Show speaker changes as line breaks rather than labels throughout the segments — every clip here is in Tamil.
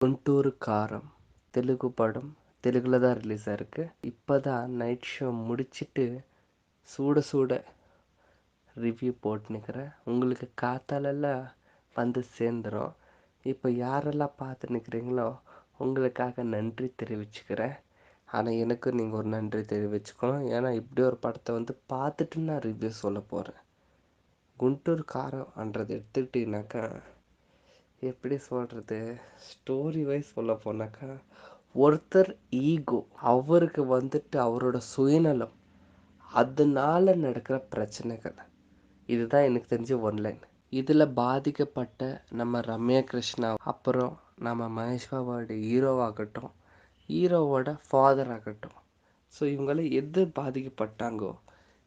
గుంటూరు కారం தெலுங்கு படம் தெலுங்குல தான் ரிலீஸ் ஆயிருக்கு. இப்போ தான் நைட் ஷோ முடிச்சிட்டு சூட சூட ரிவ்யூ போட்டுன்னுக்கிறேன். உங்களுக்கு காத்தாலெல்லாம் வந்து சேர்ந்துடும். இப்போ யாரெல்லாம் பார்த்து நிற்கிறீங்களோ உங்களுக்காக நன்றி தெரிவிச்சுக்கிறேன். ஆனால் எனக்கு நீங்கள் ஒரு நன்றி தெரிவிச்சுக்கணும். ஏன்னா இப்படி ஒரு படத்தை வந்து பார்த்துட்டு நான் ரிவ்யூ சொல்ல போகிறேன். குண்டூர் காரம்ன்றது எடுத்துக்கிட்டிங்கனாக்கா எப்படி சொல்கிறது, ஸ்டோரி வைஸ் சொல்ல போனாக்கா ஒருத்தர் ஈகோ, அவருக்கு வந்துட்டு அவரோட சுயநலம், அதனால நடக்கிற பிரச்சனைகள், இதுதான் எனக்கு தெரிஞ்ச ஒன்லைன். இதில் பாதிக்கப்பட்ட நம்ம ரம்யா கிருஷ்ணா, அப்புறம் நம்ம மகேஷ் பாபுவோட ஹீரோவாகட்டும், ஹீரோவோட ஃபாதர் ஆகட்டும், ஸோ இவங்களாம் எது பாதிக்கப்பட்டாங்கோ,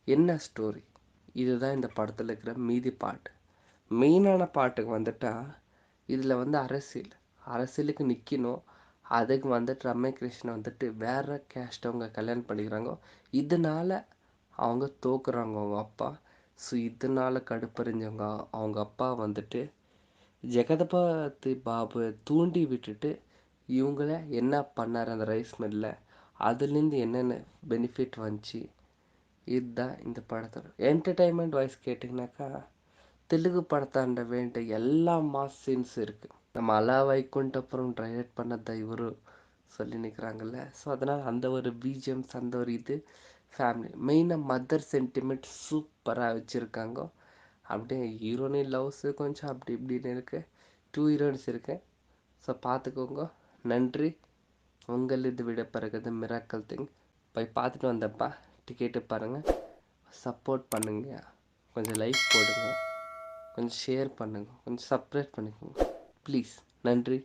என்ன ஸ்டோரி, இதுதான் இந்த படத்தில் இருக்கிற மீதி பாட்டு. மெயினான பாட்டுக்கு வந்துட்டா இதில் வந்து அரசியலுக்கு நிற்கணும். அதுக்கு வந்துட்டு ரம்யா கிருஷ்ணன் வந்துட்டு வேற கேஸ்ட் அவங்க கல்யாணம் பண்ணிக்கிறாங்க. இதனால அவங்க தோக்குறாங்க அவங்க அப்பா. ஸோ இதனால கடுப்பறிஞ்சவங்க அவங்க அப்பா வந்துட்டு ஜெகதபதி பாபு தூண்டி விட்டுட்டு இவங்கள என்ன பண்ணார் அந்த ரைஸ் மில்லில், அதுலேருந்து என்னென்ன பெனிஃபிட் வந்துச்சு, இதுதான் இந்த படத்தோட என்டர்டைன்மெண்ட் வைஸ் கேட்டிங்கனாக்கா தெலுங்கு படத்தாண்ட வேண்டிய எல்லா மாஸ் சீன்ஸ் இருக்குது. நம்ம அலா வைகுண்டப்புறம் டைரக்ட் பண்ண இவரு சொல்லி நிற்கிறாங்கல்ல. ஸோ அதனால் அந்த ஒரு பிஜிஎம்ஸ், அந்த ஒரு இது ஃபேமிலி மெயினாக மதர் சென்டிமெண்ட் சூப்பராக வச்சுருக்காங்க. அப்படியே ஹீரோனி லவ்ஸு கொஞ்சம் அப்படி இப்படின்னு இருக்குது. 2 ஹீரோயின்ஸ் இருக்கு. ஸோ பார்த்துக்கோங்க. நன்றி. உங்களிது விட பிறகுது மிராக்கல் திங். போய் பார்த்துட்டு வந்தப்பா. டிக்கெட்டு பாருங்கள், சப்போர்ட் பண்ணுங்க, கொஞ்சம் லைக் போடுங்க, கொஞ்சம் ஷேர் பண்ணுங்கள், கொஞ்சம் சப்ஸ்கிரைப் பண்ணிக்கோங்க ப்ளீஸ். நன்றி.